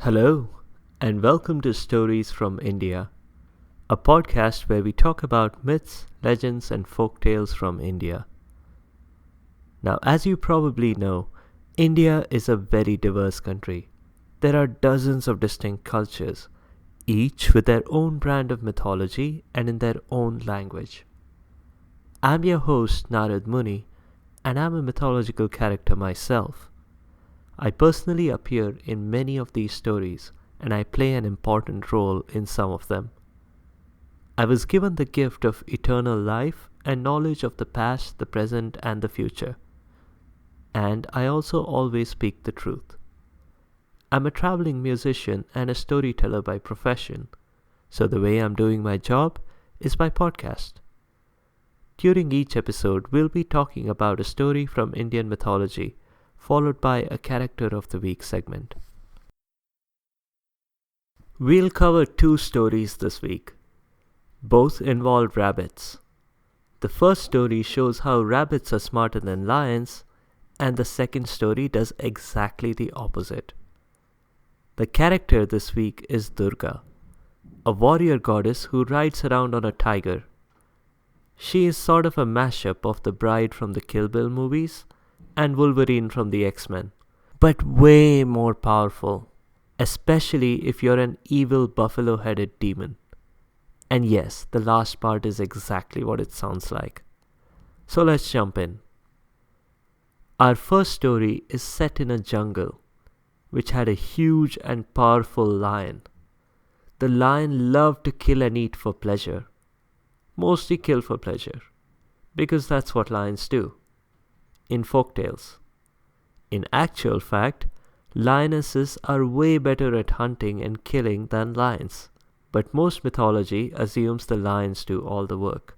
Hello, and welcome to Stories from India, a podcast where we talk about myths, legends, and folk tales from India. Now, as you probably know, India is a very diverse country. There are dozens of distinct cultures, each with their own brand of mythology and in their own language. I'm your host, Narad Muni, and I'm a mythological character myself. I personally appear in many of these stories, and I play an important role in some of them. I was given the gift of eternal life and knowledge of the past, the present, and the future. And I also always speak the truth. I'm a traveling musician and a storyteller by profession, so the way I'm doing my job is by podcast. During each episode, we'll be talking about a story from Indian mythology, followed by a Character of the Week segment. We'll cover two stories this week. Both involve rabbits. The first story shows how rabbits are smarter than lions, and the second story does exactly the opposite. The character this week is Durga, a warrior goddess who rides around on a tiger. She is sort of a mashup of the bride from the Kill Bill movies and Wolverine from the X-Men, but way more powerful, especially if you're an evil buffalo-headed demon. And yes, the last part is exactly what it sounds like. So let's jump in. Our first story is set in a jungle, which had a huge and powerful lion. The lion loved to kill and eat for pleasure. Mostly kill for pleasure, because that's what lions do. In folktales. In actual fact, lionesses are way better at hunting and killing than lions, but most mythology assumes the lions do all the work.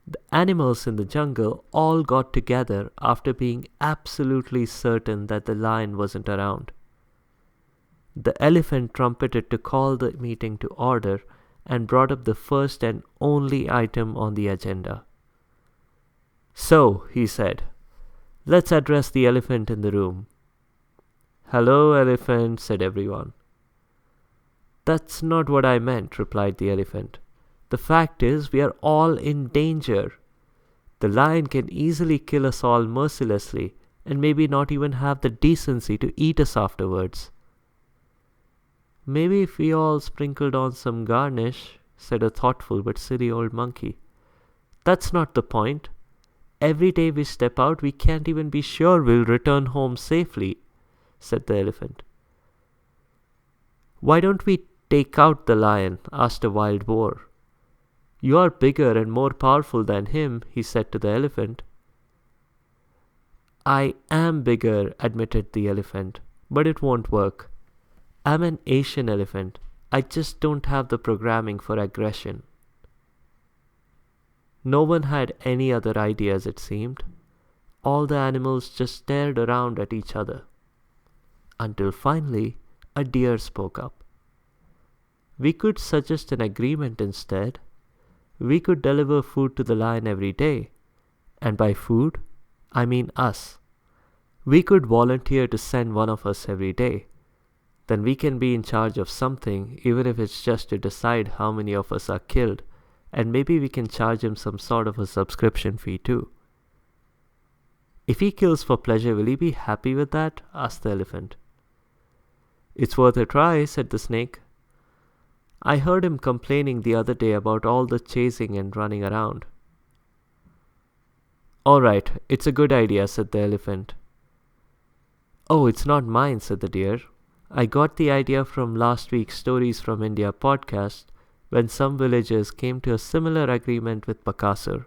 The animals in the jungle all got together after being absolutely certain that the lion wasn't around. The elephant trumpeted to call the meeting to order and brought up the first and only item on the agenda. "So," he said, "let's address the elephant in the room." "Hello, elephant," said everyone. "That's not what I meant," replied the elephant. "The fact is, we are all in danger. The lion can easily kill us all mercilessly and maybe not even have the decency to eat us afterwards." "Maybe if we all sprinkled on some garnish," said a thoughtful but silly old monkey. "That's not the point. Every day we step out, we can't even be sure we'll return home safely," said the elephant. "Why don't we take out the lion?" asked a wild boar. "You are bigger and more powerful than him," he said to the elephant. "I am bigger," admitted the elephant, "but it won't work. I'm an Asian elephant. I just don't have the programming for aggression." No one had any other ideas, it seemed. All the animals just stared around at each other. Until finally, a deer spoke up. "We could suggest an agreement instead. We could deliver food to the lion every day. And by food, I mean us. We could volunteer to send one of us every day. Then we can be in charge of something, even if it's just to decide how many of us are killed. And maybe we can charge him some sort of a subscription fee too." "If he kills for pleasure, will he be happy with that?" asked the elephant. "It's worth a try," said the snake. "I heard him complaining the other day about all the chasing and running around." "All right, it's a good idea," said the elephant. "Oh, it's not mine," said the deer. "I got the idea from last week's Stories from India podcast, when some villagers came to a similar agreement with Bakasur.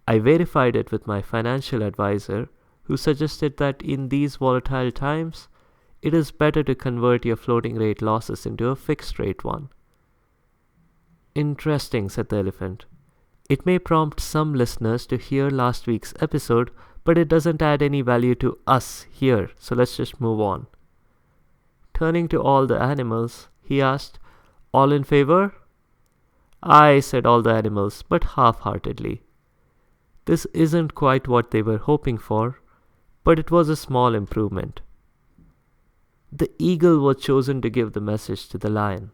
I verified it with my financial advisor, who suggested that in these volatile times, it is better to convert your floating rate losses into a fixed rate one." "Interesting," said the elephant. "It may prompt some listeners to hear last week's episode, but it doesn't add any value to us here, so let's just move on." Turning to all the animals, he asked, "All in favor?" "Aye," said all the animals, but half-heartedly. This isn't quite what they were hoping for, but it was a small improvement. The eagle was chosen to give the message to the lion,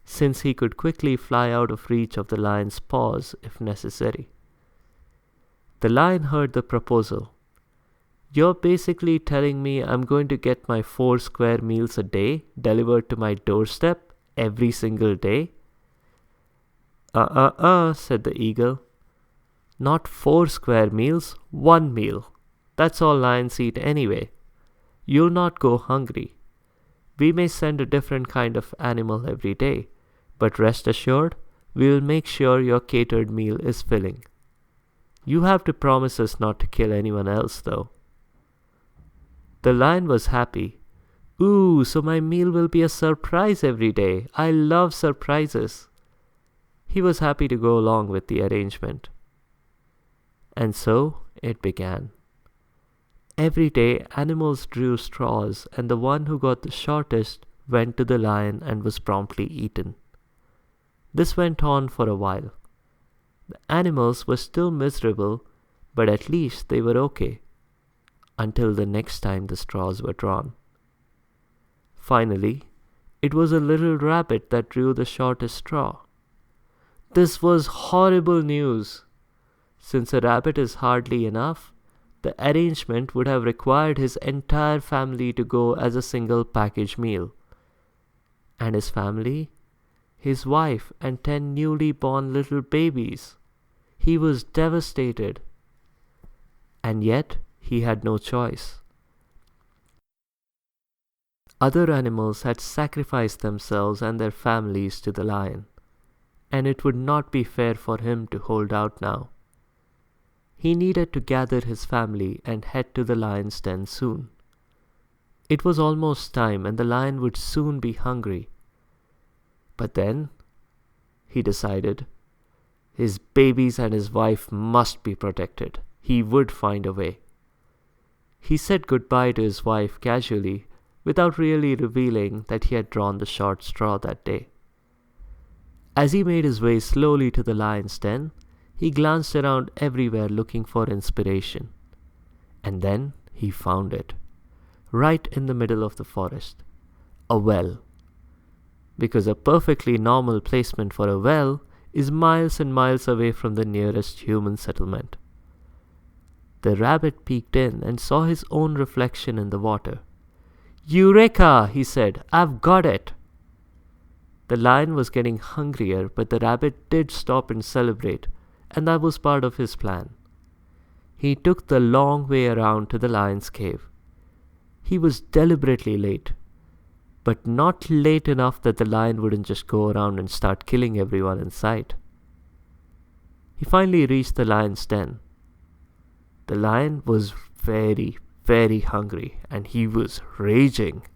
since he could quickly fly out of reach of the lion's paws if necessary. The lion heard the proposal. "You're basically telling me I'm going to get my 4 square meals a day delivered to my doorstep every single day?" Said the eagle. "Not 4 square meals, 1 meal. That's all lions eat anyway. You'll not go hungry. We may send a different kind of animal every day, but rest assured, we'll make sure your catered meal is filling. You have to promise us not to kill anyone else, though." The lion was happy. "Ooh, so my meal will be a surprise every day. I love surprises." He was happy to go along with the arrangement. And so it began. Every day animals drew straws, and the one who got the shortest went to the lion and was promptly eaten. This went on for a while. The animals were still miserable, but at least they were okay, until the next time the straws were drawn. Finally, it was a little rabbit that drew the shortest straw. This was horrible news. Since a rabbit is hardly enough, the arrangement would have required his entire family to go as a single package meal. And his family? His wife and 10 newly born little babies. He was devastated. And yet, he had no choice. Other animals had sacrificed themselves and their families to the lion, and it would not be fair for him to hold out now. He needed to gather his family and head to the lion's den soon. It was almost time, and the lion would soon be hungry. But then, he decided, his babies and his wife must be protected. He would find a way. He said goodbye to his wife casually, without really revealing that he had drawn the short straw that day. As he made his way slowly to the lion's den, he glanced around everywhere looking for inspiration. And then he found it, right in the middle of the forest. A well. Because a perfectly normal placement for a well is miles and miles away from the nearest human settlement. The rabbit peeked in and saw his own reflection in the water. "Eureka!" he said. "I've got it!" The lion was getting hungrier, but the rabbit did stop and celebrate, and that was part of his plan. He took the long way around to the lion's cave. He was deliberately late, but not late enough that the lion wouldn't just go around and start killing everyone in sight. He finally reached the lion's den. The lion was very, very hungry, and he was raging.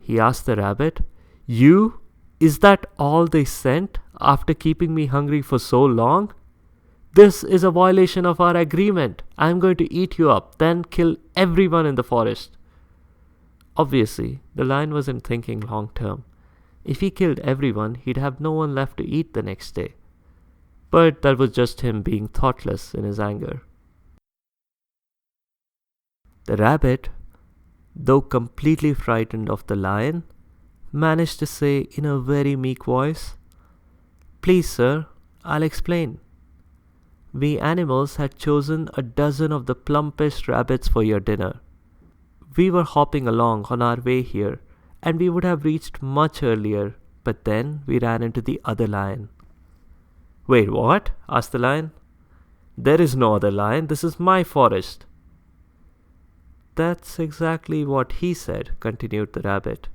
He asked the rabbit, "You? Is that all they sent after keeping me hungry for so long? This is a violation of our agreement. I'm going to eat you up, then kill everyone in the forest." Obviously, the lion wasn't thinking long term. If he killed everyone, he'd have no one left to eat the next day. But that was just him being thoughtless in his anger. The rabbit, though completely frightened of the lion, managed to say in a very meek voice, "Please, sir, I'll explain. We animals had chosen a dozen of the plumpest rabbits for your dinner. We were hopping along on our way here, and we would have reached much earlier, but then we ran into the other lion." "Wait, what?" asked the lion. "There is no other lion. This is my forest." "That's exactly what he said," continued the rabbit.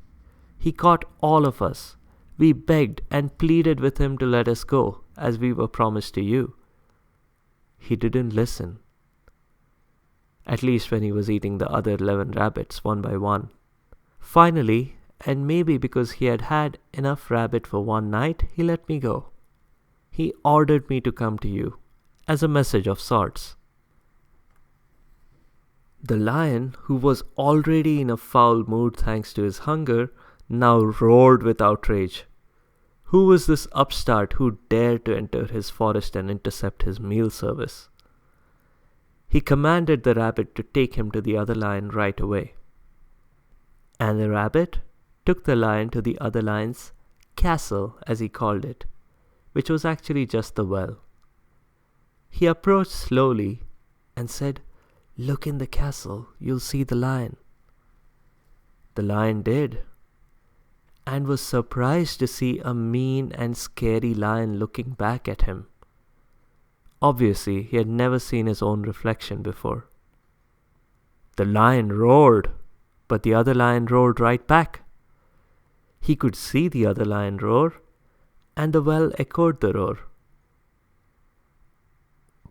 "He caught all of us. We begged and pleaded with him to let us go, as we were promised to you. He didn't listen. At least when he was eating the other 11 rabbits one by one. Finally, and maybe because he had had enough rabbit for one night, he let me go. He ordered me to come to you, as a message of sorts." The lion, who was already in a foul mood thanks to his hunger, now roared with outrage. Who was this upstart who dared to enter his forest and intercept his meal service? He commanded the rabbit to take him to the other lion right away. And the rabbit took the lion to the other lion's castle, as he called it, which was actually just the well. He approached slowly and said, "Look in the castle, you'll see the lion." The lion did, and was surprised to see a mean and scary lion looking back at him. Obviously, he had never seen his own reflection before. The lion roared, but the other lion roared right back. He could see the other lion roar, and the well echoed the roar.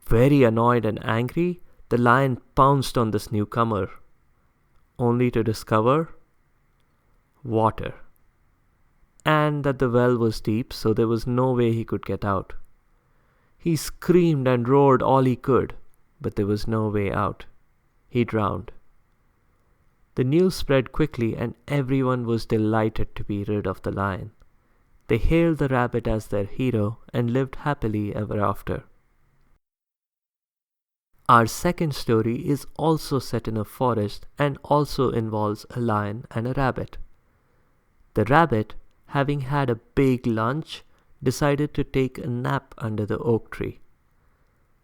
Very annoyed and angry, the lion pounced on this newcomer, only to discover water, and that the well was deep, so there was no way he could get out. He screamed and roared all he could, but there was no way out. He drowned. The news spread quickly, and everyone was delighted to be rid of the lion. They hailed the rabbit as their hero and lived happily ever after. Our second story is also set in a forest and also involves a lion and a rabbit. The rabbit, having had a big lunch, decided to take a nap under the oak tree.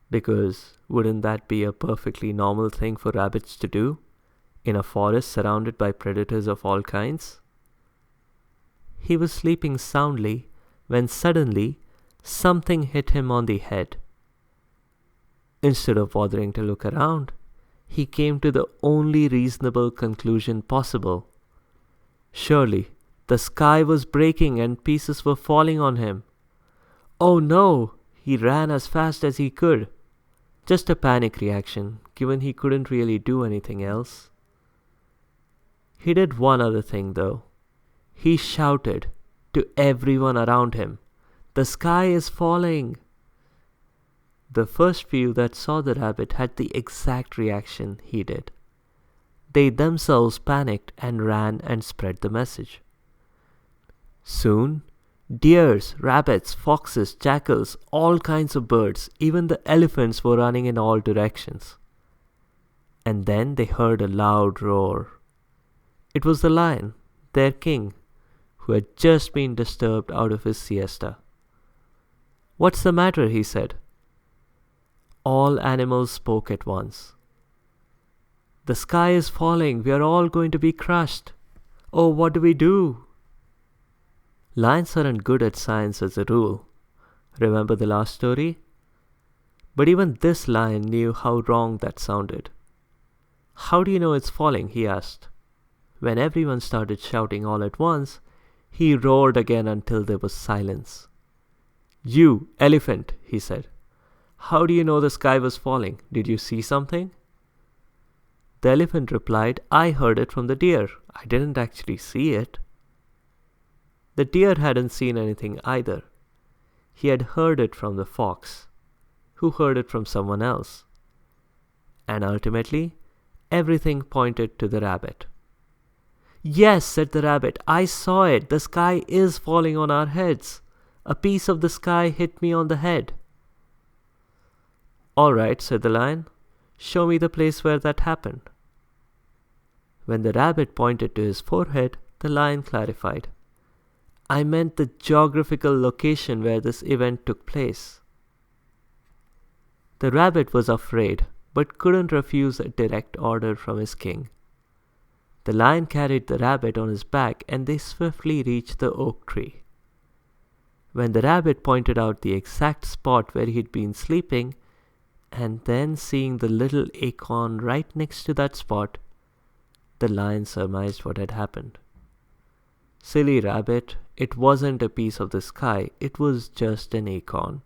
Because wouldn't that be a perfectly normal thing for rabbits to do in a forest surrounded by predators of all kinds? He was sleeping soundly when suddenly something hit him on the head. Instead of bothering to look around, he came to the only reasonable conclusion possible. Surely, the sky was breaking and pieces were falling on him. Oh no! He ran as fast as he could. Just a panic reaction, given he couldn't really do anything else. He did one other thing though. He shouted to everyone around him, "The sky is falling!" The first few that saw the rabbit had the exact reaction he did. They themselves panicked and ran and spread the message. Soon, deers, rabbits, foxes, jackals, all kinds of birds, even the elephants were running in all directions. And then they heard a loud roar. It was the lion, their king, who had just been disturbed out of his siesta. "What's the matter?" he said. All animals spoke at once. "The sky is falling. We are all going to be crushed. Oh, what do we do?" Lions aren't good at science as a rule. Remember the last story? But even this lion knew how wrong that sounded. "How do you know it's falling?" he asked. When everyone started shouting all at once, he roared again until there was silence. "You, elephant," he said. "How do you know the sky was falling? Did you see something?" The elephant replied, "I heard it from the deer. I didn't actually see it." The deer hadn't seen anything either. He had heard it from the fox, who heard it from someone else. And ultimately, everything pointed to the rabbit. "Yes," said the rabbit, "I saw it. The sky is falling on our heads. A piece of the sky hit me on the head." "All right," said the lion. "Show me the place where that happened." When the rabbit pointed to his forehead, the lion clarified, "I meant the geographical location where this event took place." The rabbit was afraid, but couldn't refuse a direct order from his king. The lion carried the rabbit on his back, and they swiftly reached the oak tree. When the rabbit pointed out the exact spot where he'd been sleeping, and then seeing the little acorn right next to that spot, the lion surmised what had happened. "Silly rabbit, it wasn't a piece of the sky, it was just an acorn."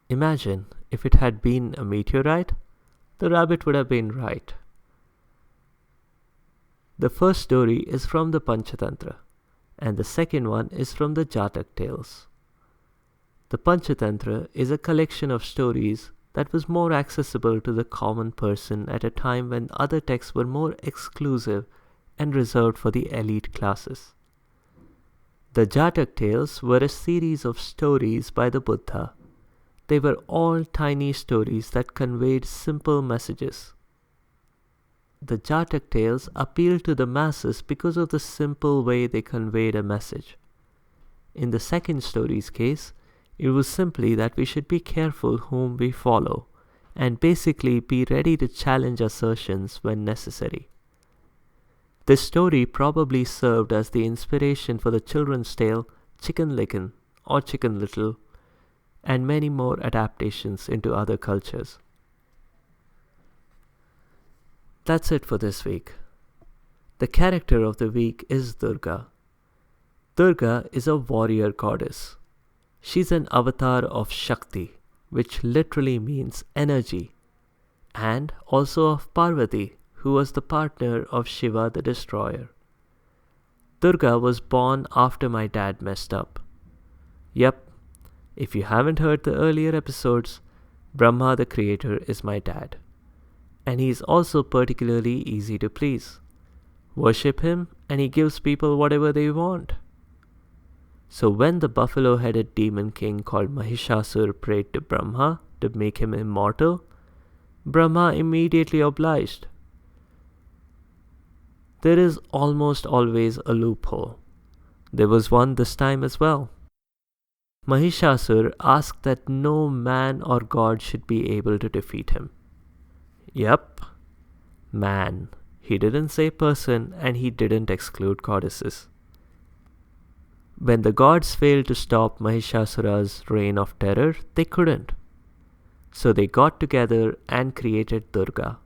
Imagine if it had been a meteorite, the rabbit would have been right. The first story is from the Panchatantra, and the second one is from the Jataka tales. The Panchatantra is a collection of stories that was more accessible to the common person at a time when other texts were more exclusive and reserved for the elite classes. The Jataka tales were a series of stories by the Buddha. They were all tiny stories that conveyed simple messages. the Jataka tales appealed to the masses because of the simple way they conveyed a message. In the second story's case, it was simply that we should be careful whom we follow, and basically be ready to challenge assertions when necessary. This story probably served as the inspiration for the children's tale Chicken Licken or Chicken Little, and many more adaptations into other cultures. That's it for this week. The character of the week is Durga. Durga is a warrior goddess. She's an avatar of Shakti, which literally means energy, and also of Parvati, who was the partner of Shiva the Destroyer. Durga was born after my dad messed up. Yep, if you haven't heard the earlier episodes, Brahma the creator is my dad. And he's also particularly easy to please. Worship him and he gives people whatever they want. So when the buffalo-headed demon king called Mahishasur prayed to Brahma to make him immortal, Brahma immediately obliged. There is almost always a loophole. There was one this time as well. Mahishasur asked that no man or god should be able to defeat him. Yep, man. He didn't say person, and he didn't exclude goddesses. When the gods failed to stop Mahishasura's reign of terror, they couldn't. So they got together and created Durga,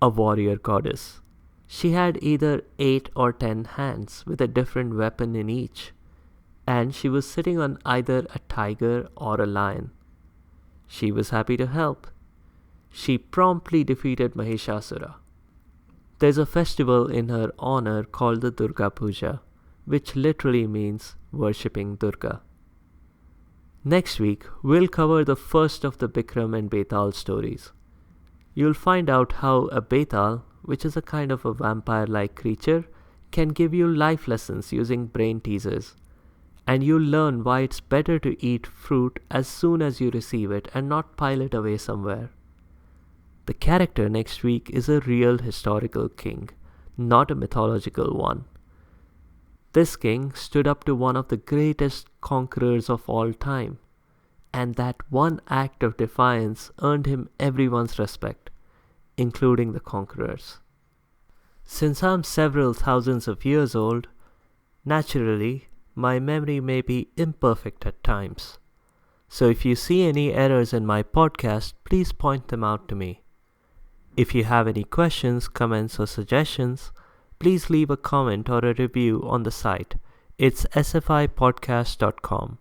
a warrior goddess. She had either 8 or 10 hands with a different weapon in each, and she was sitting on either a tiger or a lion. She was happy to help. She promptly defeated Mahishasura. There's a festival in her honor called the Durga Puja, which literally means worshipping Durga. Next week, we'll cover the first of the Bikram and Betal stories. You'll find out how a Betal, which is a kind of a vampire-like creature, can give you life lessons using brain teasers. And you'll learn why it's better to eat fruit as soon as you receive it and not pile it away somewhere. The character next week is a real historical king, not a mythological one. This king stood up to one of the greatest conquerors of all time, and that one act of defiance earned him everyone's respect, including the conquerors. Since I'm several thousands of years old, naturally, my memory may be imperfect at times. So if you see any errors in my podcast, please point them out to me. If you have any questions, comments, or suggestions, please leave a comment or a review on the site. It's sfipodcast.com.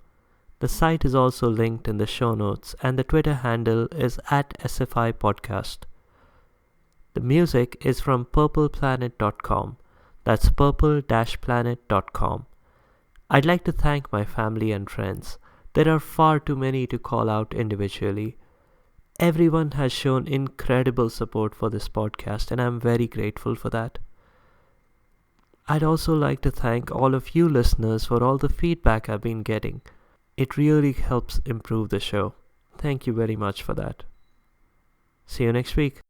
The site is also linked in the show notes, and the Twitter handle is @sfipodcast. The music is from purpleplanet.com. That's purple-planet.com. I'd like to thank my family and friends. There are far too many to call out individually. Everyone has shown incredible support for this podcast, and I'm very grateful for that. I'd also like to thank all of you listeners for all the feedback I've been getting. It really helps improve the show. Thank you very much for that. See you next week.